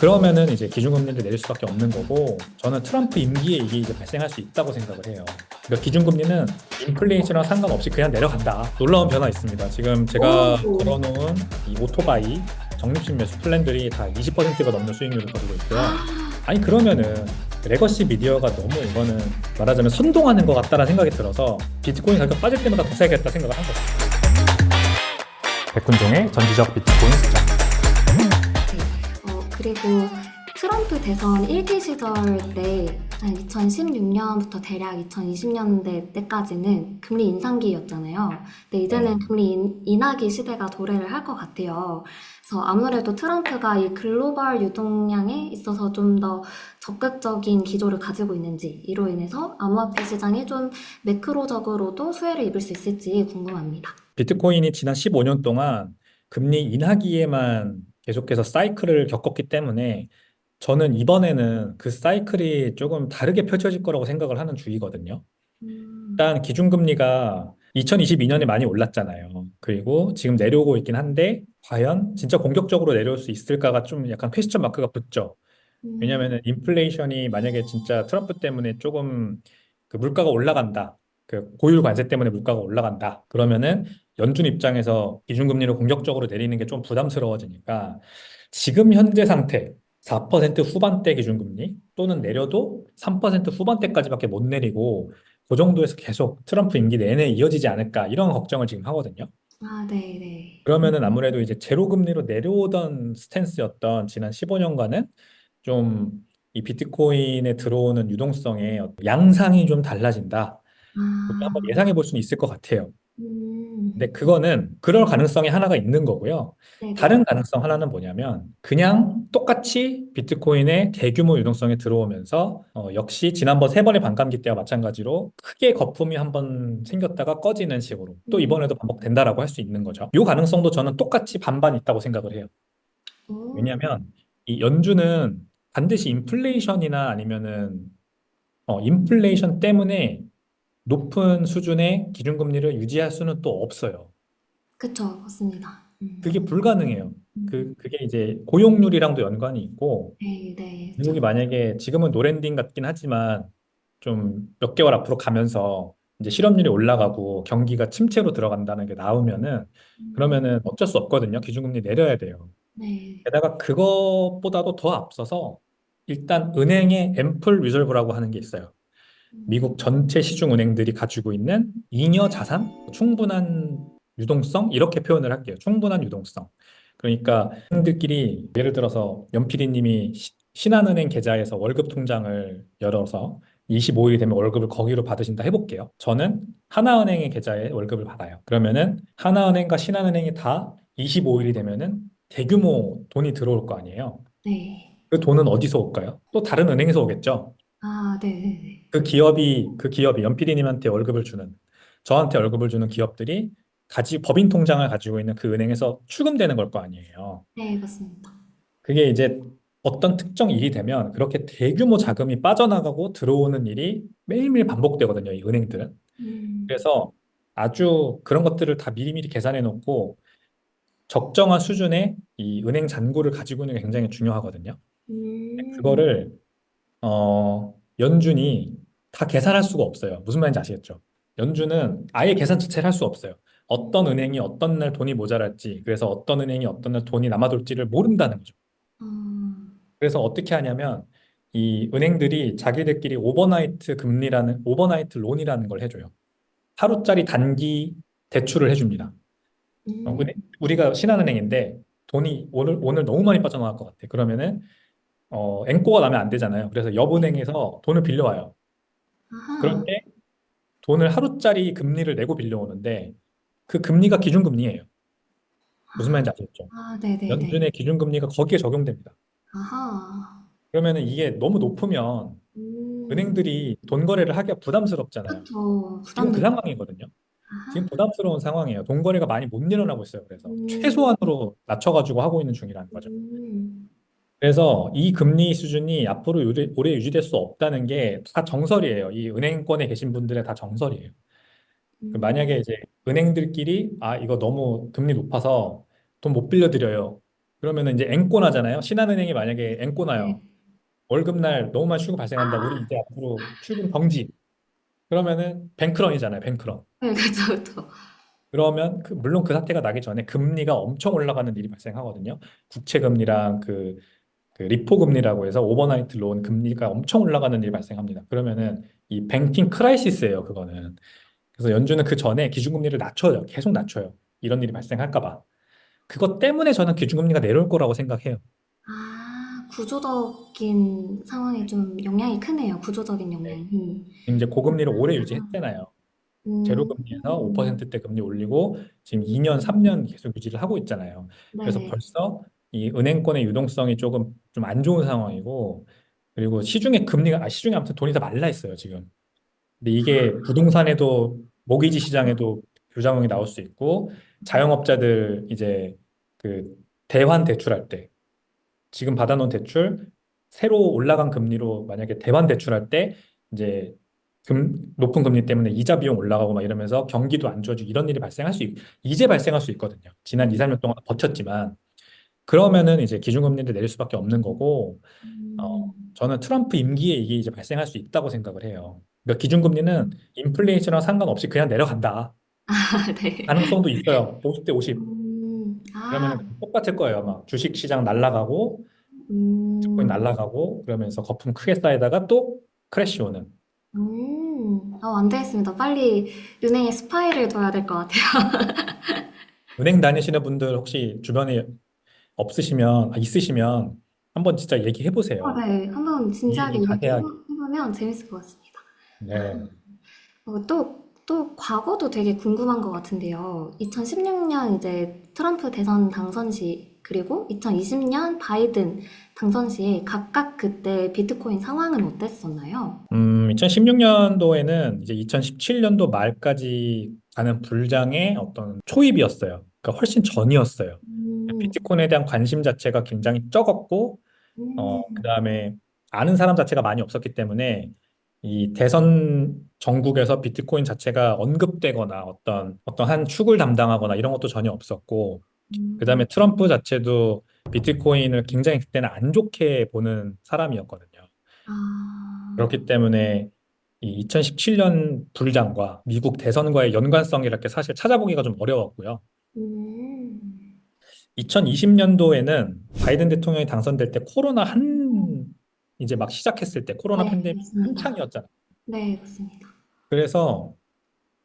그러면은 이제 기준금리를 내릴 수밖에 없는 거고, 저는 트럼프 임기에 이게 이제 발생할 수 있다고 생각을 해요. 그러니까 기준금리는 인플레이션이랑 상관없이 그냥 내려간다. 놀라운 변화 있습니다. 지금 제가 오, 걸어놓은 이 오토바이 적립식 매수 플랜들이 다 20%가 넘는 수익률을 거두고 있고요. 아니 그러면은 레거시 미디어가 너무 이거는 말하자면 선동하는 것 같다는 생각이 들어서 비트코인 가격 빠질 때마다 더 사야겠다 생각을 한 거죠. 백훈종의 전지적 비트코인 시장. 네. 그리고 트럼프 대선 1기 시절 때, 한 2016년부터 대략 2020년대 때까지는 금리 인상기였잖아요. 근데 네. 이제는 금리 인하기 시대가 도래를 할 것 같아요. 그래서 아무래도 트럼프가 이 글로벌 유동량에 있어서 좀 더 적극적인 기조를 가지고 있는지, 이로 인해서 암호화폐 시장이 좀 매크로적으로도 수혜를 입을 수 있을지 궁금합니다. 비트코인이 지난 15년 동안 금리 인하기에만 계속해서 사이클을 겪었기 때문에 저는 이번에는 그 사이클이 조금 다르게 펼쳐질 거라고 생각을 하는 주의거든요. 음, 일단 기준금리가 2022년에 많이 올랐잖아요. 그리고 지금 내려오고 있긴 한데 과연 진짜 공격적으로 내려올 수 있을까가 좀 약간 퀘스천 마크가 붙죠. 음, 왜냐하면 인플레이션이 만약에 진짜 트럼프 때문에 조금 그 물가가 올라간다. 그 고율 관세 때문에 물가가 올라간다. 그러면은 연준 입장에서 기준금리를 공격적으로 내리는 게 좀 부담스러워지니까 지금 현재 상태 4% 후반대 기준금리 또는 내려도 3% 후반대까지밖에 못 내리고 그 정도에서 계속 트럼프 임기 내내 이어지지 않을까 이런 걱정을 지금 하거든요. 아, 네네. 그러면은 아무래도 이제 제로 금리로 내려오던 스탠스였던 지난 15년간은 좀 이 비트코인에 들어오는 유동성의 양상이 좀 달라진다. 우리가 한번 아, 예상해 볼 수는 있을 것 같아요. 근데 음, 그거는 그럴 가능성이 하나가 있는 거고요. 네네. 다른 가능성 하나는 뭐냐면 그냥 똑같이 비트코인의 대규모 유동성에 들어오면서 역시 지난번 세 번의 반감기 때와 마찬가지로 크게 거품이 한번 생겼다가 꺼지는 식으로 또 음, 이번에도 반복된다라고 할 수 있는 거죠. 이 가능성도 저는 똑같이 반반 있다고 생각을 해요. 오, 왜냐하면 이 연준은 반드시 인플레이션이나 아니면은 인플레이션 때문에 높은 수준의 기준금리를 유지할 수는 또 없어요. 그쵸, 맞습니다. 그게 불가능해요. 음, 그게 이제 고용률이랑도 연관이 있고, 네, 네, 그쵸. 미국이 만약에 지금은 노랜딩 같긴 하지만 좀 몇 개월 앞으로 가면서 이제 실업률이 올라가고 경기가 침체로 들어간다는 게 나오면은 음, 그러면은 어쩔 수 없거든요. 기준금리 내려야 돼요. 네, 게다가 그것보다도 더 앞서서 일단 은행의 앰플 리저브라고 하는 게 있어요. 미국 전체 시중은행들이 가지고 있는 잉여 자산, 충분한 유동성 이렇게 표현을 할게요. 충분한 유동성. 그러니까 은행들끼리 예를 들어서 연필이님이 신한은행 계좌에서 월급 통장을 열어서 25일이 되면 월급을 거기로 받으신다 해볼게요. 저는 하나은행의 계좌에 월급을 받아요. 그러면은 하나은행과 신한은행이 다 25일이 되면은 대규모 돈이 들어올 거 아니에요. 네. 그 돈은 어디서 올까요? 또 다른 은행에서 오겠죠. 아, 네, 네, 네. 그 기업이 연필이님한테 월급을 주는 저한테 월급을 주는 기업들이 법인 통장을 가지고 있는 그 은행에서 출금되는 걸 거 아니에요. 네, 맞습니다. 그게 이제 어떤 특정 일이 되면 그렇게 대규모 자금이 빠져나가고 들어오는 일이 매일매일 반복되거든요, 이 은행들은. 음, 그래서 아주 그런 것들을 다 미리미리 계산해 놓고 적정한 수준의 이 은행 잔고를 가지고 있는 게 굉장히 중요하거든요. 음, 그거를 연준이 다 계산할 수가 없어요. 무슨 말인지 아시겠죠? 연준은 아예 계산 자체를 할 수 없어요. 어떤 은행이 어떤 날 돈이 모자랄지, 그래서 어떤 은행이 어떤 날 돈이 남아돌지를 모른다는 거죠. 어, 그래서 어떻게 하냐면 이 은행들이 자기들끼리 오버나이트 론이라는 걸 해줘요. 하루짜리 단기 대출을 해줍니다. 음, 우리가 신한은행인데 돈이 오늘 너무 많이 빠져나갈 것 같아. 그러면은 앵꼬가 나면 안 되잖아요. 그래서 네. 옆은행에서 돈을 빌려와요. 그럴 아하. 때 돈을 하루짜리 금리를 내고 빌려오는데 그 금리가 기준금리예요. 무슨 말인지 아시겠죠? 아, 네, 네, 네. 연준의 기준금리가 거기에 적용됩니다. 아하. 그러면은 이게 너무 높으면 음, 은행들이 돈 거래를 하기가 부담스럽잖아요. 그쵸. 지금 그 부담되죠. 상황이거든요. 지금 아하. 부담스러운 상황이에요. 돈 거래가 많이 못 일어나고 있어요. 그래서 음, 최소한으로 낮춰가지고 하고 있는 중이라는 거죠. 음, 그래서 이 금리 수준이 앞으로 오래 유지될 수 없다는 게 다 정설이에요. 이 은행권에 계신 분들의 다 정설이에요. 음, 만약에 이제 은행들끼리 이거 너무 금리 높아서 돈 못 빌려드려요. 그러면은 이제 앵꼬나잖아요. 신한은행이 만약에 네. 앵꼬나요. 월급날 너무만 쉬고 발생한다. 우리 아, 이제 앞으로 출금 정지. 그러면은 뱅크런이잖아요. 뱅크런. 네, 그쵸, 그쵸. 그러면 물론 그 사태가 나기 전에 금리가 엄청 올라가는 일이 발생하거든요. 국채 금리랑 그 리포 금리라고 해서 오버나이트 론 금리가 엄청 올라가는 일이 발생합니다. 그러면은 이 뱅킹 크라이시스예요, 그거는. 그래서 연준은 그 전에 기준금리를 낮춰요. 계속 낮춰요. 이런 일이 발생할까 봐. 그것 때문에 저는 기준금리가 내려올 거라고 생각해요. 아, 구조적인 상황이 좀 영향이 크네요. 구조적인 네. 영향이. 이제 고금리를 오래 유지했잖아요. 제로 음, 금리에서 5%대 금리 올리고 지금 2년, 3년 계속 유지를 하고 있잖아요. 그래서 네네. 벌써 이 은행권의 유동성이 조금 좀 안 좋은 상황이고 그리고 시중에 아무튼 돈이 다 말라 있어요, 지금. 근데 이게 부동산에도 모기지 시장에도 부작용이 나올 수 있고 자영업자들 이제 그 대환 대출할 때 지금 받아놓은 대출 새로 올라간 금리로 만약에 대환 대출할 때 이제 높은 금리 때문에 이자 비용 올라가고 막 이러면서 경기도 안 좋아지고 이런 일이 이제 발생할 수 있거든요. 지난 2, 3년 동안 버텼지만 그러면은 이제 기준금리를 내릴 수밖에 없는 거고 저는 트럼프 임기에 이게 이제 발생할 수 있다고 생각을 해요. 그러니까 기준금리는 인플레이션과 상관없이 그냥 내려간다. 아, 네. 가능성도 있어요. 50대 50. 아, 그러면은 똑같을 거예요. 막 주식 시장 날라가고 비트코인 음, 날라가고 그러면서 거품 크게 쌓이다가 또 크래시 오는. 안 되겠습니다. 빨리 은행에 스파이를 둬야 될 것 같아요. 은행 다니시는 분들 혹시 주변에 있으시면 한번 진짜 얘기해 보세요. 네. 한번 이 진지하게 얘기 자세하게. 이야기해보면 재밌을 것 같습니다. 네. 또 과거도 되게 궁금한 것 같은데요. 2016년 이제 트럼프 대선 당선 시, 그리고 2020년 바이든 당선 시에 각각 그때 비트코인 상황은 어땠었나요? 2016년도에는 이제 2017년도 말까지 가는 불장의 어떤 초입이었어요. 그러니까 훨씬 전이었어요. 음, 비트코인에 대한 관심 자체가 굉장히 적었고, 음, 그다음에 아는 사람 자체가 많이 없었기 때문에 이 대선 전국에서 비트코인 자체가 언급되거나 어떤 한 축을 담당하거나 이런 것도 전혀 없었고, 음, 그다음에 트럼프 자체도 비트코인을 굉장히 그때는 안 좋게 보는 사람이었거든요. 아, 그렇기 때문에 이 2017년 불장과 미국 대선과의 연관성이 이렇게 사실 찾아보기가 좀 어려웠고요. 음, 2020년도에는 바이든 대통령이 당선될 때 이제 막 시작했을 때 코로나 네, 팬데믹 맞습니다. 한창이었잖아요. 네, 맞습니다. 그래서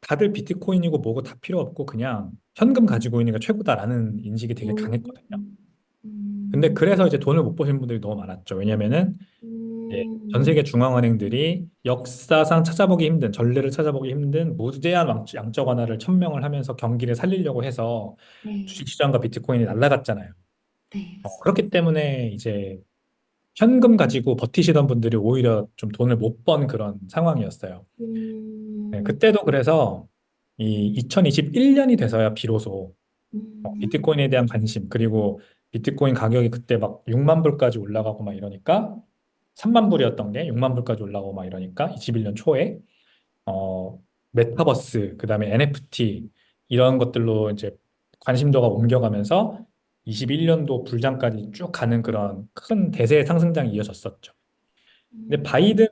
다들 비트코인이고 뭐고 다 필요 없고 그냥 현금 가지고 있는 게 최고다라는 인식이 되게 강했거든요. 음, 근데 음, 그래서 이제 돈을 못 버시는 분들이 너무 많았죠. 왜냐면은 이제 전 음, 세계 중앙은행들이 역사상 찾아보기 힘든 전례를 찾아보기 힘든 무제한 양적 완화를 천명을 하면서 경기를 살리려고 해서 네, 주식시장과 비트코인이 날아갔잖아요. 네, 맞습니다. 그렇기 때문에 이제 현금 가지고 버티시던 분들이 오히려 좀 돈을 못 번 그런 상황이었어요. 네, 음, 그때도 그래서 이 2021년이 돼서야 비로소 음, 비트코인에 대한 관심 그리고 비트코인 가격이 그때 막 6만 불까지 올라가고 막 이러니까 3만 불이었던 게 6만 불까지 올라가고 막 이러니까 21년 초에 어 메타버스 그다음에 NFT 이런 것들로 이제 관심도가 옮겨가면서 21년도 불장까지 쭉 가는 그런 큰 대세 상승장이 이어졌었죠. 근데 음. 바이든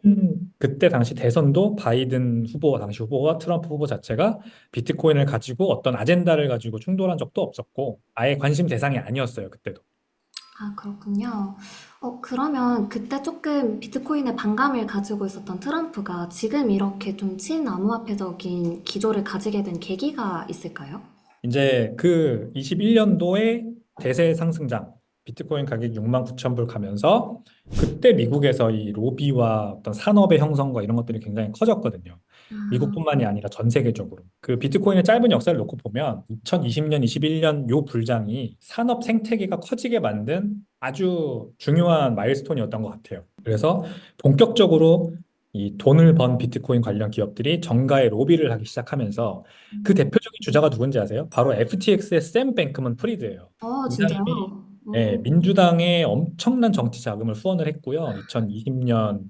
그때 당시 대선도 바이든 후보 당시 후보와 트럼프 후보 자체가 비트코인을 가지고 어떤 아젠다를 가지고 충돌한 적도 없었고 아예 관심 대상이 아니었어요 그때도. 아, 그렇군요. 그러면 그때 조금 비트코인에 반감을 가지고 있었던 트럼프가 지금 이렇게 좀 친암호화폐적인 기조를 가지게 된 계기가 있을까요? 이제 그 21년도에 대세 상승장 비트코인 가격 6만 9천 불 가면서 그때 미국에서 이 로비와 어떤 산업의 형성과 이런 것들이 굉장히 커졌거든요. 아, 미국뿐만이 아니라 전 세계적으로. 그 비트코인의 짧은 역사를 놓고 보면 2020년, 21년 요 불장이 산업 생태계가 커지게 만든 아주 중요한 마일스톤이었던 것 같아요. 그래서 본격적으로 이 돈을 번 비트코인 관련 기업들이 정가에 로비를 하기 시작하면서 그 대표적인 주자가 누군지 아세요? 바로 FTX의 샘 뱅크먼 프리드예요. 이 진짜요? 사람이 민주당에 엄청난 정치 자금을 후원을 했고요. 2020년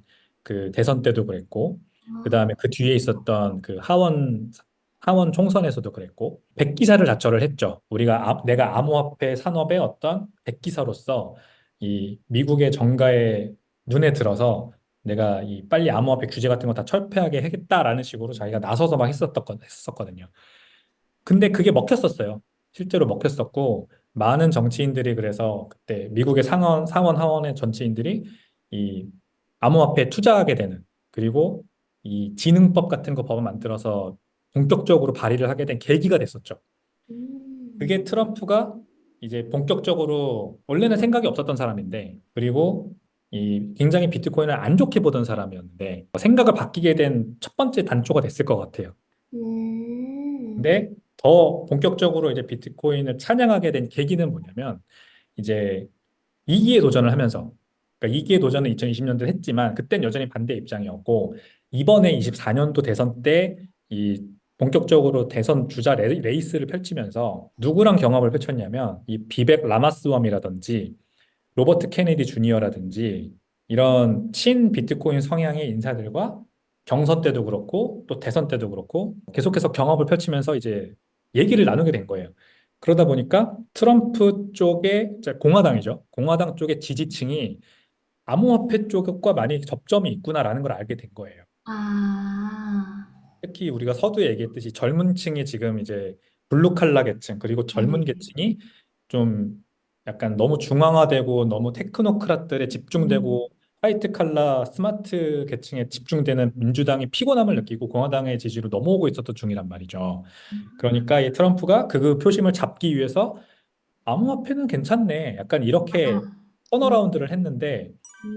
그 대선 때도 그랬고, 그 다음에 그 뒤에 있었던 그 하원 총선에서도 그랬고, 백기사를 자처를 했죠. 내가 암호화폐 산업의 어떤 백기사로서 이 미국의 정가에 눈에 들어서 내가 이 빨리 암호화폐 규제 같은 거 다 철폐하게 하겠다라는 식으로 자기가 나서서 막 했었거든요. 근데 그게 먹혔었어요. 실제로 먹혔었고, 많은 정치인들이 그래서 그때 미국의 상원, 하원의 정치인들이 이 암호화폐에 투자하게 되는, 그리고 이 지능법 같은 거 법을 만들어서 본격적으로 발의를 하게 된 계기가 됐었죠. 그게 음. 트럼프가 이제 본격적으로 원래는 생각이 없었던 사람인데, 그리고 이 굉장히 비트코인을 안 좋게 보던 사람이었는데 생각을 바뀌게 된 첫 번째 단초가 됐을 것 같아요. 음. 근데 더 본격적으로 이제 비트코인을 찬양하게 된 계기는 뭐냐면, 이제 2기에 도전을 하면서, 그러니까 2기에 도전은 2020년도에 했지만 그땐 여전히 반대 입장이었고, 이번에 24년도 대선 때 이 본격적으로 대선 주자 레이스를 펼치면서 누구랑 경합을 펼쳤냐면 이 비백 라마스왑이라든지 로버트 케네디 주니어라든지 이런 친 비트코인 성향의 인사들과 경선 때도 그렇고 또 대선 때도 그렇고 계속해서 경합을 펼치면서 이제 얘기를 나누게 된 거예요. 그러다 보니까 트럼프 쪽에, 이제 공화당이죠. 공화당 쪽의 지지층이 암호화폐 쪽과 많이 접점이 있구나라는 걸 알게 된 거예요. 아. 특히 우리가 서두에 얘기했듯이 젊은 층이 지금 이제 블루 칼라 계층, 그리고 젊은 네네. 계층이 좀 약간 너무 중앙화되고 너무 테크노크рат들에 음. 집중되고 화이트 칼라 스마트 계층에 집중되는 민주당이 피곤함을 느끼고 공화당의 지지로 넘어오고 있었던 중이란 말이죠. 그러니까 이 트럼프가 그 표심을 잡기 위해서 암호화폐는 괜찮네, 약간 이렇게 아. 음. 턴어라운드를 했는데,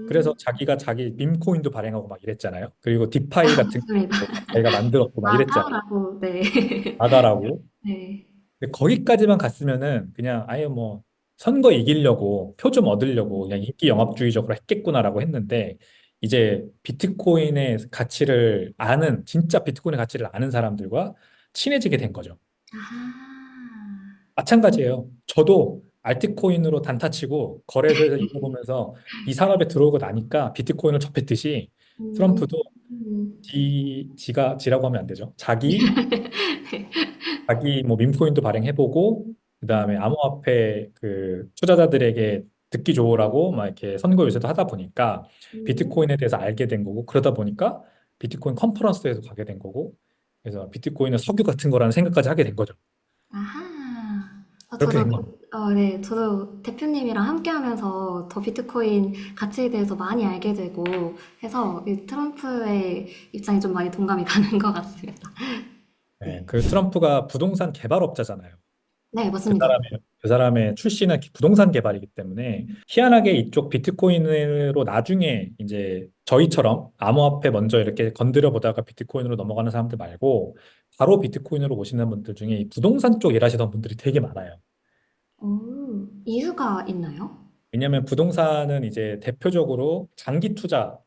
그래서 음. 자기가 자기 밈코인도 발행하고 막 이랬잖아요. 그리고 아 디파이 같은 맞습니다. 것도 자기가 만들었고 막 이랬잖아요. 아다라고 네. 나다라고. 네. 근데 거기까지만 갔으면은 그냥 아예 뭐 선거 이기려고 표 좀 얻으려고 그냥 인기 영합주의적으로 했겠구나라고 했는데, 이제 비트코인의 가치를 아는, 진짜 비트코인의 가치를 아는 사람들과 친해지게 된 거죠. 아. 마찬가지예요. 저도 알트코인으로 단타 치고 거래소에서 일해보면서 이 산업에 들어오고 나니까 비트코인을 접했듯이, 음. 트럼프도 지라고 하면 안 되죠. 네. 자기 뭐 밈코인도 발행해보고, 그다음에 음. 암호화폐 그 투자자들에게 듣기 좋으라고 막 이렇게 선거 유세도 하다 보니까 음. 비트코인에 대해서 알게 된 거고, 그러다 보니까 비트코인 컨퍼런스에도 가게 된 거고, 그래서 비트코인은 석유 같은 거라는 생각까지 하게 된 거죠. 아하. 그렇게 저도 된 거예요. 네, 저도 대표님이랑 함께하면서 더 비트코인 가치에 대해서 많이 알게 되고 해서 이 트럼프의 입장이 좀 많이 동감이 가는 것 같습니다. 네, 네, 그 트럼프가 부동산 개발업자잖아요. 네, 그 맞습니다. 사람의 그 사람의 출신은 부동산 개발이기 때문에 희한하게 이쪽 비트코인으로 나중에 이제 저희처럼 암호화폐 먼저 이렇게 건드려 보다가 비트코인으로 넘어가는 사람들 말고 바로 비트코인으로 오시는 분들 중에 이 부동산 쪽 일하시던 분들이 되게 많아요. 오, 이유가 있나요? 왜냐하면 부동산은 이제 대표적으로 장기 투자,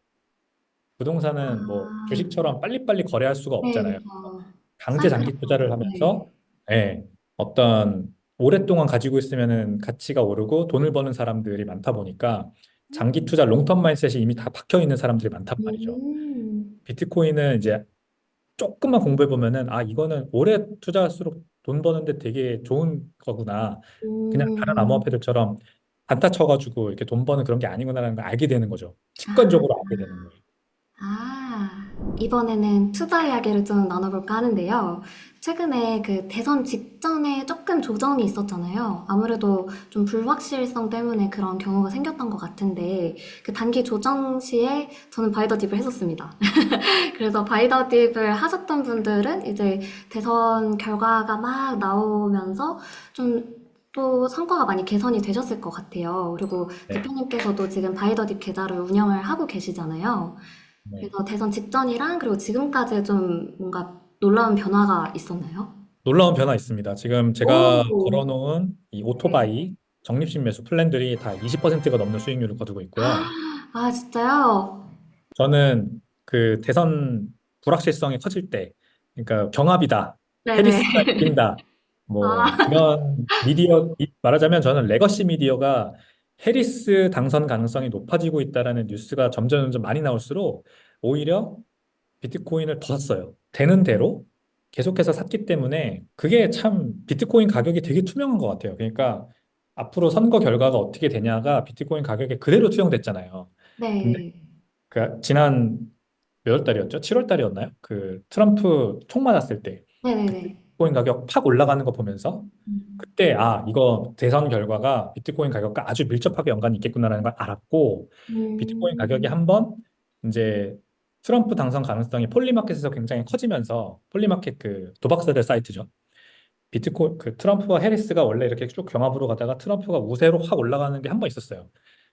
부동산은 뭐 아, 주식처럼 빨리빨리 거래할 수가 네, 없잖아요. 그쵸. 강제 장기 투자를 사이클도, 네. 하면서, 예, 어떤 오랫동안 가지고 있으면은 가치가 오르고 돈을 버는 사람들이 많다 보니까 장기 투자 롱텀 마인셋이 이미 다 박혀 있는 사람들이 많단 말이죠. 음, 비트코인은 이제 조금만 공부해 보면은 아, 이거는 오래 투자할수록 돈 버는데 되게 좋은 거구나. 그냥 다른 음, 암호화폐들처럼 단타 쳐가지고 이렇게 돈 버는 그런 게 아니구나라는 걸 알게 되는 거죠. 아, 직관적으로 알게 되는 거예요. 이번에는 투자 이야기를 좀 나눠볼까 하는데요. 최근에 그 대선 직전에 조금 조정이 있었잖아요. 아무래도 좀 불확실성 때문에 그런 경우가 생겼던 것 같은데, 그 단기 조정 시에 저는 바이더 딥을 했었습니다. 그래서 바이더 딥을 하셨던 분들은 이제 대선 결과가 막 나오면서 좀 또 성과가 많이 개선이 되셨을 것 같아요. 그리고 네. 대표님께서도 지금 바이더 딥 계좌를 운영을 하고 계시잖아요. 네. 그래서 대선 직전이랑 그리고 지금까지 좀 뭔가 놀라운 변화가 있었나요? 놀라운 변화 있습니다. 지금 제가 오, 걸어놓은 이 네. 오토바이 적립식 매수 플랜들이 다 20%가 넘는 수익률을 거두고 있고요. 아, 진짜요? 저는 그 대선 불확실성이 커질 때, 그러니까 경합이다, 네네. 해리스가 이긴다, 뭐 아, 이런 미디어, 말하자면 저는 레거시 미디어가 해리스 당선 가능성이 높아지고 있다라는 뉴스가 점점 많이 나올수록 오히려 비트코인을 더 샀어요. 되는 대로 계속해서 샀기 때문에 그게 참 비트코인 가격이 되게 투명한 것 같아요. 그러니까 앞으로 선거 결과가 어떻게 되냐가 비트코인 가격에 그대로 투영됐잖아요. 근데 네. 그 지난 몇 월 달이었죠? 7월 달이었나요? 그 트럼프 총 맞았을 때 그때 네네네. 비트코인 가격 팍 올라가는 거 보면서 음. 그때 이거 대선 결과가 비트코인 가격과 아주 밀접하게 연관이 있겠구나라는 걸 알았고 비트코인 가격이 음. 한번 이제 트럼프 당선 가능성이 폴리마켓에서 굉장히 커지면서 폴리마켓 그 도박사들 사이트죠. 비트코인 그 트럼프와 해리스가 원래 이렇게 쭉 경합으로 가다가 트럼프가 우세로 확 올라가는 게 한 번 있었어요.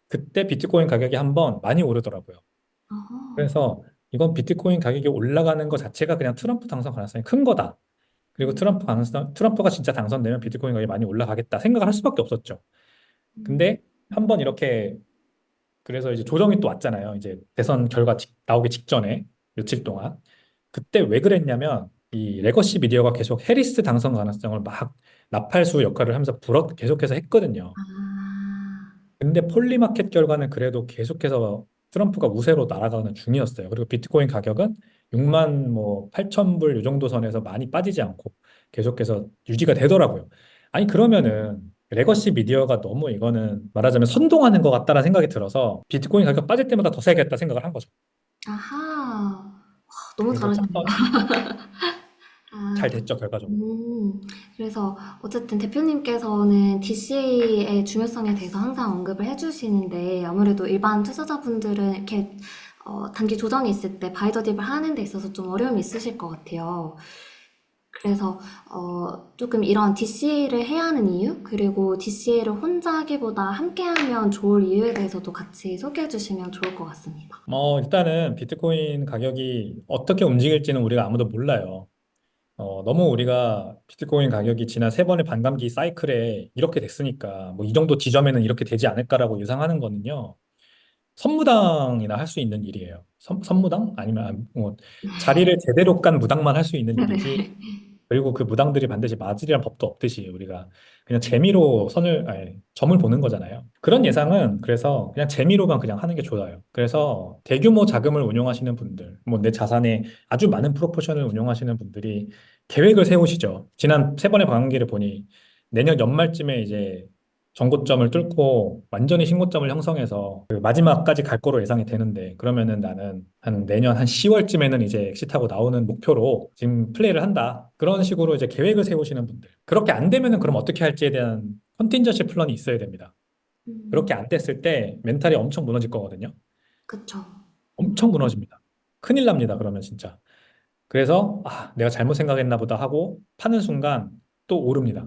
그때 비트코인 가격이 한번 많이 오르더라고요. 어허. 그래서 이건 비트코인 가격이 올라가는 것 자체가 그냥 트럼프 당선 가능성이 큰 거다. 그리고 음. 트럼프가 진짜 당선되면 비트코인 가격이 많이 올라가겠다 생각을 할 수밖에 없었죠. 음. 근데 한번 이렇게 그래서 이제 조정이 또 왔잖아요. 이제 대선 결과 나오기 직전에 며칠 동안. 그때 왜 그랬냐면 이 레거시 미디어가 계속 해리스 당선 가능성을 막 나팔수 역할을 하면서 계속해서 했거든요. 아. 근데 폴리마켓 결과는 그래도 계속해서 트럼프가 우세로 날아가는 중이었어요. 그리고 비트코인 가격은 6만 뭐 8천 불 이 정도 선에서 많이 빠지지 않고 계속해서 유지가 되더라고요. 아니 그러면은 레거시 미디어가 너무 이거는 말하자면 선동하는 것 같다는 생각이 들어서 비트코인 가격 빠질 때마다 더 사야겠다 생각을 한 거죠. 아하. 와, 너무 그래서 잘하시네요. 샀더니 아. 잘 됐죠, 결과적으로. 음, 그래서 어쨌든 대표님께서는 DCA의 중요성에 대해서 항상 언급을 해주시는데 아무래도 일반 투자자분들은 이렇게 단기 조정이 있을 때 바이더 딥을 하는 데 있어서 좀 어려움이 있으실 것 같아요. 그래서 조금 이런 DCA를 해야 하는 이유, 그리고 DCA를 혼자 하기보다 함께 하면 좋을 이유에 대해서도 같이 소개해 주시면 좋을 것 같습니다. 일단은 비트코인 가격이 어떻게 움직일지는 우리가 아무도 몰라요. 너무 우리가 비트코인 가격이 지난 세 번의 반감기 사이클에 이렇게 됐으니까 뭐 이 정도 지점에는 이렇게 되지 않을까라고 예상하는 거는요. 선무당이나 할 수 있는 일이에요. 선무당? 아니면 자리를 제대로 깐 무당만 할 수 있는 일이지. 네네. 그리고 그 무당들이 반드시 맞으리란 법도 없듯이 우리가 그냥 재미로 점을 보는 거잖아요. 그런 예상은 그래서 그냥 재미로만 그냥 하는 게 좋아요. 그래서 대규모 자금을 운용하시는 분들, 뭐 내 자산의 아주 많은 프로포션을 운용하시는 분들이 계획을 세우시죠. 지난 세 번의 반환기를 보니 내년 연말쯤에 이제 정고점을 뚫고 완전히 신고점을 형성해서 그 마지막까지 갈 거로 예상이 되는데 그러면은 나는 한 내년 한 10월쯤에는 이제 엑시트하고 나오는 목표로 지금 플레이를 한다. 그런 식으로 이제 계획을 세우시는 분들. 그렇게 안 되면은 그럼 어떻게 할지에 대한 컨틴전시 플랜이 있어야 됩니다. 그렇게 안 됐을 때 멘탈이 엄청 무너질 거거든요. 그쵸. 엄청 무너집니다. 큰일 납니다. 그러면 진짜. 그래서 내가 잘못 생각했나 보다 하고 파는 순간 또 오릅니다.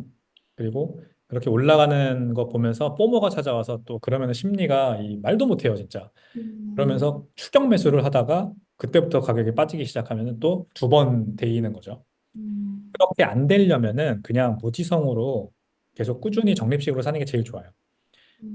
그리고 그렇게 올라가는 거 보면서 포모가 찾아와서 또 그러면 심리가 이 말도 못해요, 진짜. 음. 그러면서 추격 매수를 하다가 그때부터 가격이 빠지기 시작하면 또 두 번 데이는 거죠. 음. 그렇게 안 되려면은 그냥 무지성으로 계속 꾸준히 적립식으로 사는 게 제일 좋아요.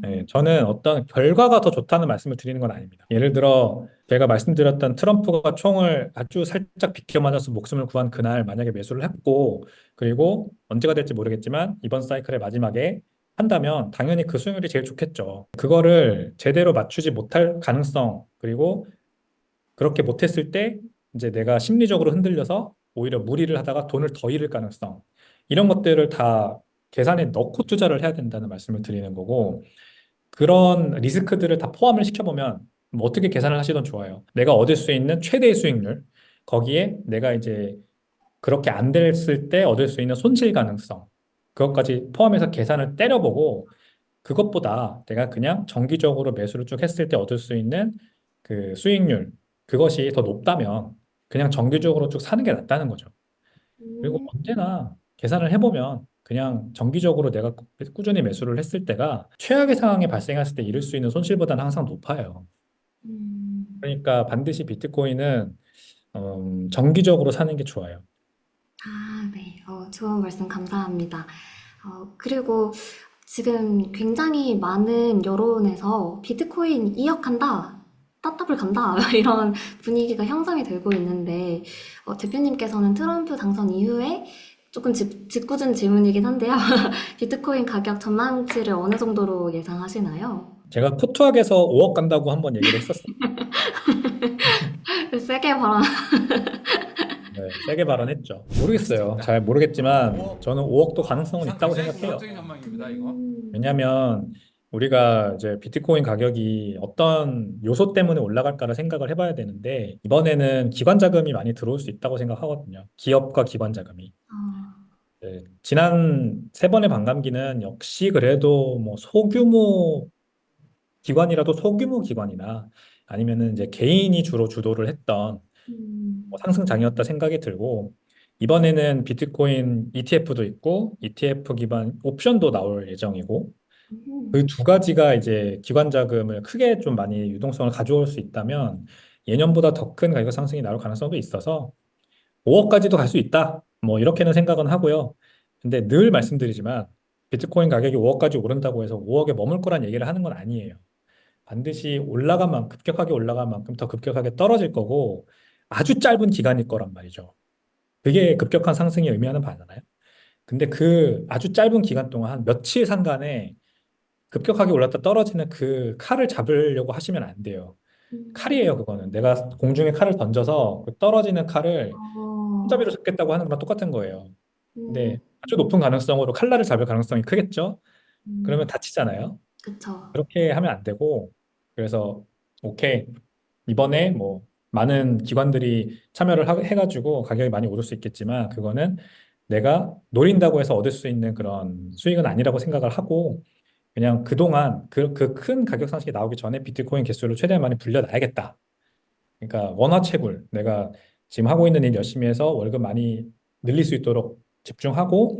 네, 음. 저는 어떤 결과가 더 좋다는 말씀을 드리는 건 아닙니다. 예를 들어 제가 말씀드렸던 트럼프가 총을 아주 살짝 비껴 맞아서 목숨을 구한 그날 만약에 매수를 했고 그리고 언제가 될지 모르겠지만 이번 사이클의 마지막에 한다면 당연히 그 수익률이 제일 좋겠죠. 그거를 제대로 맞추지 못할 가능성 그리고 그렇게 못했을 때 이제 내가 심리적으로 흔들려서 오히려 무리를 하다가 돈을 더 잃을 가능성 이런 것들을 다 계산에 넣고 투자를 해야 된다는 말씀을 드리는 거고 그런 리스크들을 다 포함을 시켜보면 뭐 어떻게 계산을 하시던 좋아요. 내가 얻을 수 있는 최대의 수익률, 거기에 내가 이제 그렇게 안 됐을 때 얻을 수 있는 손실 가능성, 그것까지 포함해서 계산을 때려보고 그것보다 내가 그냥 정기적으로 매수를 쭉 했을 때 얻을 수 있는 그 수익률, 그것이 더 높다면 그냥 정기적으로 쭉 사는 게 낫다는 거죠. 그리고 음. 언제나 계산을 해보면 그냥 정기적으로 내가 꾸준히 매수를 했을 때가 최악의 상황이 발생했을 때 잃을 수 있는 손실보다는 항상 높아요. 음. 그러니까 반드시 비트코인은 정기적으로 사는 게 좋아요. 아, 네. 좋은 말씀 감사합니다. 그리고 지금 굉장히 많은 여론에서 비트코인 2억 한다, 따따블 간다, 이런 분위기가 형성이 되고 있는데, 대표님께서는 트럼프 당선 이후에 조금 짓궂은 질문이긴 한데요. 비트코인 가격 전망치를 어느 정도로 예상하시나요? 제가 포트락에서 5억 간다고 한번 얘기를 했었어요. 세게 발언. 네, 네, 세게 발언했죠. 모르겠어요. 알겠습니다. 잘 모르겠지만 5억 저는 5억도 가능성은 이상 있다고 굉장히 생각해요. 공격적인 전망입니다, 이거. 왜냐하면 우리가 이제 비트코인 가격이 어떤 요소 때문에 올라갈까를 생각을 해봐야 되는데 이번에는 기관 자금이 많이 들어올 수 있다고 생각하거든요. 기업과 기관 자금이. 아, 네, 지난 세 번의 반감기는 역시 그래도 뭐 소규모 기관이라도 소규모 기관이나 아니면은 이제 개인이 주로 주도를 했던 뭐 음, 상승장이었다 생각이 들고 이번에는 비트코인 ETF도 있고 ETF 기반 옵션도 나올 예정이고 그 음, 두 가지가 이제 기관 자금을 크게 좀 많이 유동성을 가져올 수 있다면 예년보다 더 큰 가격 상승이 나올 가능성도 있어서 5억까지도 갈 수 있다. 뭐 이렇게는 생각은 하고요. 근데 늘 말씀드리지만 비트코인 가격이 5억까지 오른다고 해서 5억에 머물 거란 얘기를 하는 건 아니에요. 반드시 올라간 만큼 급격하게 올라간 만큼 더 급격하게 떨어질 거고 아주 짧은 기간일 거란 말이죠. 그게 급격한 상승이 의미하는 바잖아요. 근데 그 아주 짧은 기간 동안 한 며칠 상간에 급격하게 올랐다 떨어지는 그 칼을 잡으려고 하시면 안 돼요. 음, 칼이에요, 그거는. 내가 공중에 칼을 던져서 그 떨어지는 칼을 손잡이로 어, 잡겠다고 하는 거랑 똑같은 거예요. 음, 근데 아주 높은 가능성으로 칼날을 잡을 가능성이 크겠죠? 그러면 음, 다치잖아요. 그쵸. 그렇게 하면 안 되고, 그래서, 오케이. 이번에 뭐, 많은 기관들이 참여를 해가지고 가격이 많이 오를 수 있겠지만, 그거는 내가 노린다고 해서 얻을 수 있는 그런 수익은 아니라고 생각을 하고, 그냥 그동안 그 큰 가격 상승이 나오기 전에 비트코인 개수를 최대한 많이 불려놔야겠다. 그러니까 원화채굴. 내가 지금 하고 있는 일 열심히 해서 월급 많이 늘릴 수 있도록 집중하고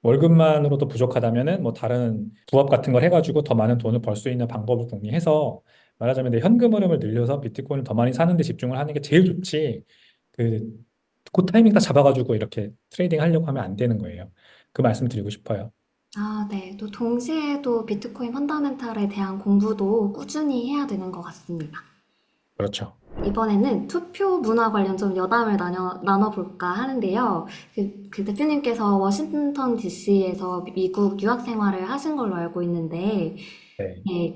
월급만으로도 부족하다면은 뭐 다른 부업 같은 걸 해가지고 더 많은 돈을 벌 수 있는 방법을 궁리해서 말하자면 내 현금 흐름을 늘려서 비트코인을 더 많이 사는 데 집중을 하는 게 제일 좋지. 그 타이밍 딱 잡아가지고 이렇게 트레이딩 하려고 하면 안 되는 거예요. 그 말씀 드리고 싶어요. 아, 네. 또 동시에 또 비트코인 펀다멘탈에 대한 공부도 꾸준히 해야 되는 것 같습니다. 그렇죠. 이번에는 투표 문화 관련 좀 여담을 나눠볼까 하는데요. 그 대표님께서 워싱턴 DC에서 미국 유학 생활을 하신 걸로 알고 있는데, 네. 네,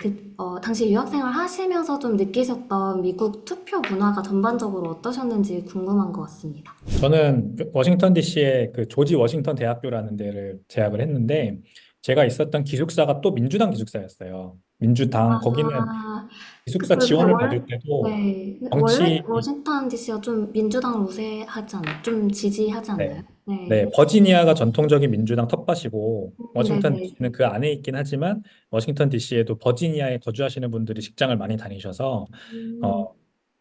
당시 유학 생활 하시면서 좀 느끼셨던 미국 투표 문화가 전반적으로 어떠셨는지 궁금한 것 같습니다. 저는 워싱턴 DC의 그 조지 워싱턴 대학교라는 데를 재학을 했는데 제가 있었던 기숙사가 또 민주당 기숙사였어요. 민주당 거기는 아, 기숙사 그쵸. 근데 지원을 받을 때도 네. 원래 정치 워싱턴 DC가 좀 민주당을 우세하지 않나요? 좀 지지하지 않나요? 네. 네. 네, 버지니아가 전통적인 민주당 텃밭이고 워싱턴 네네. DC는 그 안에 있긴 하지만 워싱턴 DC에도 버지니아에 거주하시는 분들이 직장을 많이 다니셔서 어, 음,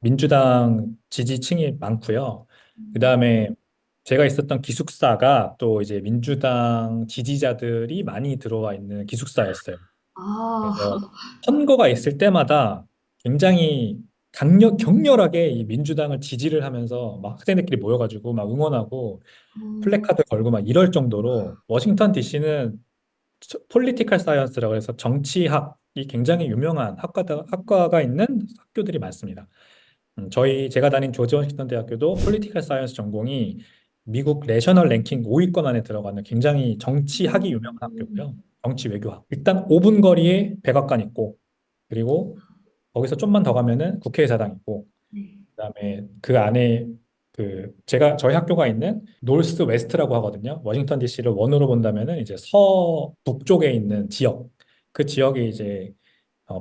민주당 지지층이 많고요. 음. 그다음에 제가 있었던 기숙사가 또 이제 민주당 지지자들이 많이 들어와 있는 기숙사였어요. 아, 그래서 선거가 있을 때마다 굉장히 격렬하게 이 민주당을 지지를 하면서 막 학생들끼리 모여가지고 막 응원하고 음, 플래카드 걸고 막 이럴 정도로 워싱턴 DC는 폴리티컬 사이언스라고 해서 정치학이 굉장히 유명한 학과가 있는 학교들이 많습니다. 제가 다닌 조지 워싱턴 대학교도 폴리티컬 사이언스 전공이 미국 내셔널 랭킹 5위권 안에 들어가는 굉장히 정치학이 유명한 학교고요. 정치 외교학. 일단 5분 거리에 백악관 있고, 그리고 거기서 좀만 더 가면은 국회의사당 있고, 네. 그다음에 그 안에 저희 학교가 있는 노스 웨스트라고 하거든요. 워싱턴 DC를 원으로 본다면은 이제 북쪽에 있는 지역. 그 지역이 이제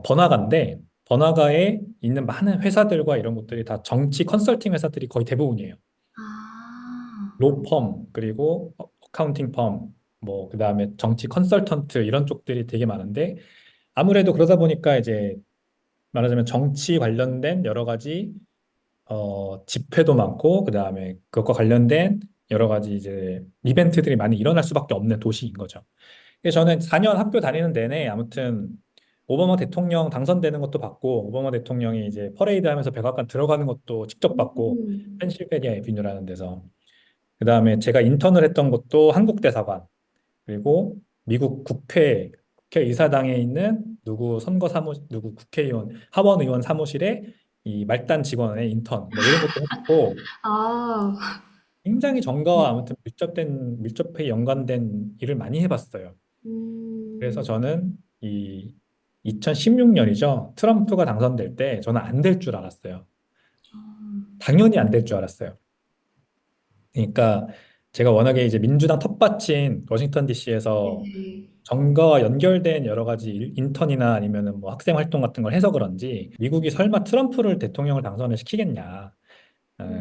번화가인데 번화가에 있는 많은 회사들과 이런 것들이 다 정치 컨설팅 회사들이 거의 대부분이에요. 아, 로펌 그리고 어카운팅 펌 뭐 그다음에 정치 컨설턴트 이런 쪽들이 되게 많은데 아무래도 그러다 보니까 이제 말하자면 정치 관련된 여러 가지 집회도 많고 그다음에 그것과 관련된 여러 가지 이제 이벤트들이 많이 일어날 수밖에 없는 도시인 거죠. 그래서 저는 4년 학교 다니는 내내 아무튼 오바마 대통령 당선되는 것도 봤고 오바마 대통령이 이제 퍼레이드 하면서 백악관 들어가는 것도 직접 봤고 음, 펜실베니아 애비뉴라는 데서 그다음에 제가 인턴을 했던 곳도 한국 대사관 그리고 미국 국회의사당에 있는 누구 국회의원 하원 의원 사무실에 이 말단 직원의 인턴 뭐 이런 것도 했고 아, 굉장히 네. 정가와 아무튼 밀접해 연관된 일을 많이 해봤어요. 그래서 음, 저는 이 2016년이죠. 트럼프가 당선될 때 저는 안 될 줄 알았어요. 당연히 안 될 줄 알았어요. 그러니까 제가 워낙에 이제 민주당 텃밭인 워싱턴 DC에서 네. 정가와 연결된 여러 가지 인턴이나 아니면은 뭐 학생 활동 같은 걸 해서 그런지 미국이 설마 트럼프를 대통령을 당선을 시키겠냐.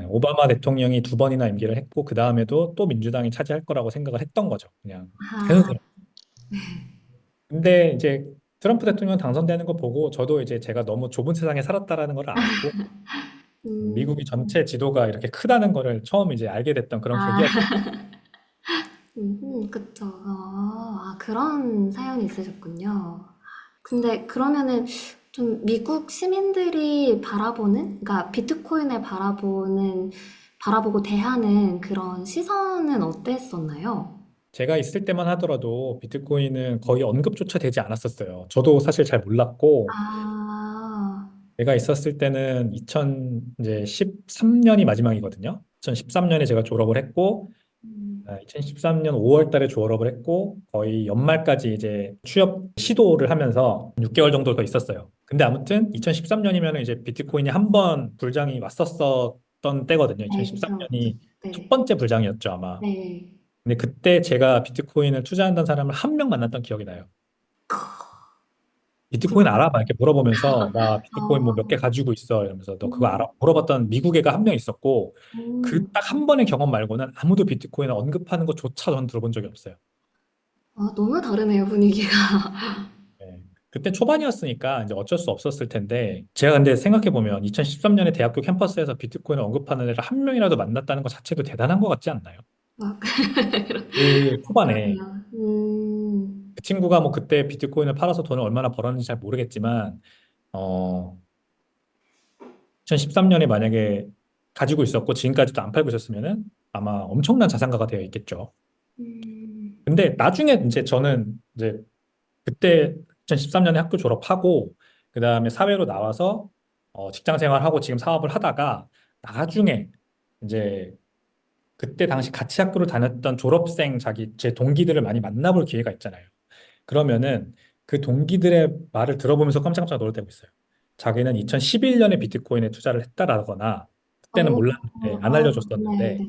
오바마 대통령이 두 번이나 임기를 했고 그 다음에도 또 민주당이 차지할 거라고 생각을 했던 거죠. 그냥 아, 자연스럽게. 근데 이제 트럼프 대통령 당선되는 거 보고 저도 이제 제가 너무 좁은 세상에 살았다라는 걸 알았고 미국이 전체 지도가 이렇게 크다는 거를 처음 이제 알게 됐던 그런 아, 계기였던. 그쵸. 그런 사연이 있으셨군요. 근데 그러면은 좀 미국 시민들이 그러니까 비트코인을 바라보고 대하는 그런 시선은 어땠었나요? 제가 있을 때만 하더라도 비트코인은 거의 언급조차 되지 않았었어요. 저도 사실 잘 몰랐고 아, 제가 있었을 때는 2013년이 마지막이거든요. 2013년에 제가 졸업을 했고 음, 2013년 5월 달에 졸업을 했고 거의 연말까지 이제 취업 시도를 하면서 6개월 정도 더 있었어요. 근데 아무튼 2013년이면 이제 비트코인이 한 번 불장이 왔었던 때거든요. 네, 그쵸, 그쵸. 2013년이 첫 네, 번째 불장이었죠, 아마. 네. 근데 그때 제가 비트코인을 투자한다는 사람을 한 명 만났던 기억이 나요. 비트코인 알아? 막 이렇게 물어보면서 나 비트코인 뭐 몇 개 아, 가지고 있어 이러면서 너 그거 알아? 음, 물어봤던 미국 애가 한 명 있었고 그 음. 딱 한 번의 경험 말고는 아무도 비트코인을 언급하는 것조차 전 들어본 적이 없어요. 너무 다르네요, 분위기가. 네. 그때 초반이었으니까 이제 어쩔 수 없었을 텐데 제가 근데 생각해 보면 2013년에 대학교 캠퍼스에서 비트코인을 언급하는 애를 한 명이라도 만났다는 것 자체도 대단한 것 같지 않나요? 막, 그 초반에 그러네요. 그 친구가 뭐 그때 비트코인을 팔아서 돈을 얼마나 벌었는지 잘 모르겠지만 어 2013년에 만약에 가지고 있었고 지금까지도 안 팔고 있었으면은 아마 엄청난 자산가가 되어 있겠죠. 음, 근데 나중에 이제 저는 이제 그때 2013년에 학교 졸업하고 그다음에 사회로 나와서 직장 생활하고 지금 사업을 하다가 나중에 이제 그때 당시 같이 학교를 다녔던 졸업생 제 동기들을 많이 만나볼 기회가 있잖아요. 그러면은 그 동기들의 말을 들어보면서 깜짝깜짝 놀랄 때가 있어요. 자기는 2011년에 비트코인에 투자를 했다라거나 그때는 몰랐는데 안 네, 알려줬었는데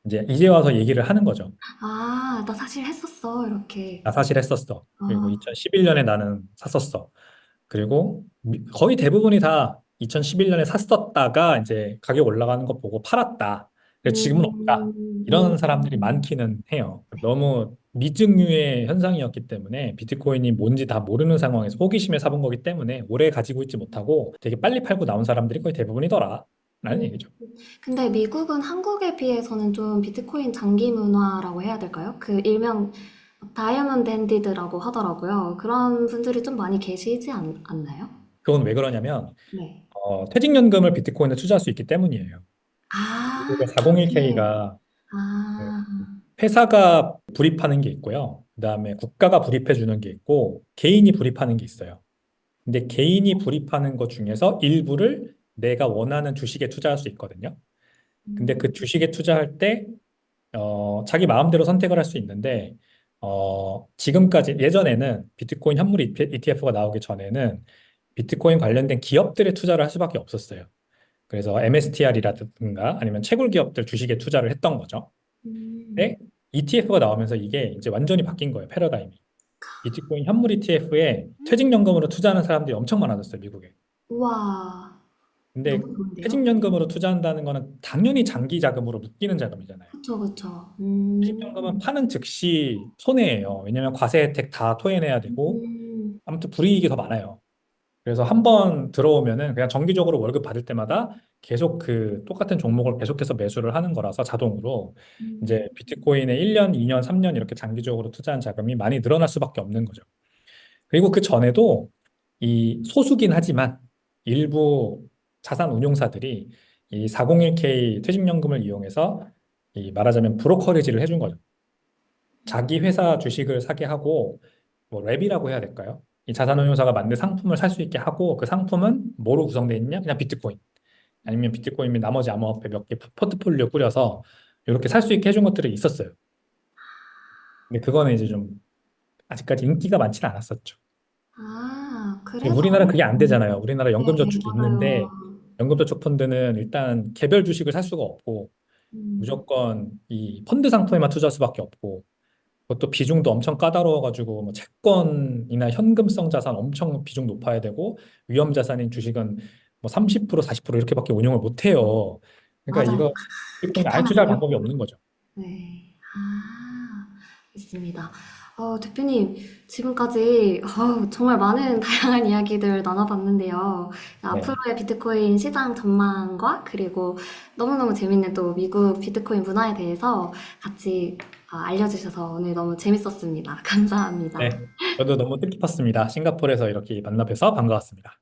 네. 이제 와서 얘기를 하는 거죠. 나 사실 했었어, 나 이렇게. 사실 했었어. 그리고 아, 2011년에 나는 샀었어. 그리고 거의 대부분이 다 2011년에 샀었다가 이제 가격 올라가는 거 보고 팔았다. 그래서 지금은 없다. 이런 사람들이 많기는 해요. 너무 미증유의 현상이었기 때문에 비트코인이 뭔지 다 모르는 상황에서 호기심에 사본 거기 때문에 오래 가지고 있지 못하고 되게 빨리 팔고 나온 사람들이 거의 대부분이더라. 라는 음. 얘기죠. 근데 미국은 한국에 비해서는 좀 비트코인 장기 문화라고 해야 될까요? 그 일명 다이아몬드 핸디드라고 하더라고요. 그런 분들이 좀 많이 계시지 않나요? 그건 왜 그러냐면 네. 퇴직연금을 비트코인에 투자할 수 있기 때문이에요. 미국의 그게, 401k가 아, 회사가 불입하는 게 있고요. 그다음에 국가가 불입해 주는 게 있고 개인이 불입하는 게 있어요. 근데 개인이 불입하는 것 중에서 일부를 내가 원하는 주식에 투자할 수 있거든요. 근데 그 음, 주식에 투자할 때 자기 마음대로 선택을 할 수 있는데 지금까지 예전에는 비트코인 현물 ETF가 나오기 전에는 비트코인 관련된 기업들에 투자를 할 수밖에 없었어요. 그래서 MSTR이라든가 아니면 채굴 기업들 주식에 투자를 했던 거죠. 음. 근데 ETF가 나오면서 이게 이제 완전히 바뀐 거예요, 패러다임이. 비트코인 현물 ETF에 퇴직연금으로 투자하는 사람들이 엄청 많아졌어요, 미국에. 우와, 근데 너무 좋은데요? 퇴직연금으로 투자한다는 거는 당연히 장기 자금으로 묶이는 자금이잖아요. 그쵸, 그쵸. 퇴직연금은 파는 즉시 손해예요. 왜냐하면 과세 혜택 다 토해내야 되고 음, 아무튼 불이익이 더 많아요. 그래서 한 번 들어오면은 그냥 정기적으로 월급 받을 때마다 계속 그 똑같은 종목을 계속해서 매수를 하는 거라서 자동으로 음, 이제 비트코인에 1년, 2년, 3년 이렇게 장기적으로 투자한 자금이 많이 늘어날 수밖에 없는 거죠. 그리고 그 전에도 이 소수긴 하지만 일부 자산 운용사들이 이 401k 퇴직연금을 이용해서 이 말하자면 브로커리지를 해준 거죠. 자기 회사 주식을 사게 하고 뭐 랩이라고 해야 될까요? 이 자산운용사가 만든 상품을 살 수 있게 하고 그 상품은 뭐로 구성되어 있냐? 그냥 비트코인 아니면 비트코인 및 나머지 암호화폐 몇 개 포트폴리오 꾸려서 이렇게 살 수 있게 해준 것들이 있었어요. 근데 그거는 이제 좀 아직까지 인기가 많지는 않았었죠. 지금 그래서, 우리나라 그게 안 되잖아요. 우리나라 네, 연금저축이 맞아요. 있는데 연금저축 펀드는 일단 개별 주식을 살 수가 없고 음, 무조건 이 펀드 상품에만 투자할 수밖에 없고, 그것도 비중도 엄청 까다로워가지고 뭐 채권이나 현금성 자산 엄청 비중 높아야 되고, 위험 자산인 주식은 뭐 30% 40% 이렇게밖에 운용을 못 해요. 그러니까 맞아요. 이거 비트코인 아예 투자할 귀찮아요. 방법이 없는 거죠. 네. 있습니다. 대표님, 지금까지 정말 많은 다양한 이야기들 나눠봤는데요. 네. 앞으로의 비트코인 시장 전망과 그리고 너무너무 재밌는 또 미국 비트코인 문화에 대해서 같이 알려주셔서 오늘 너무 재밌었습니다. 감사합니다. 네. 저도 너무 뜻깊었습니다. 싱가포르에서 이렇게 만나 뵈서 반가웠습니다.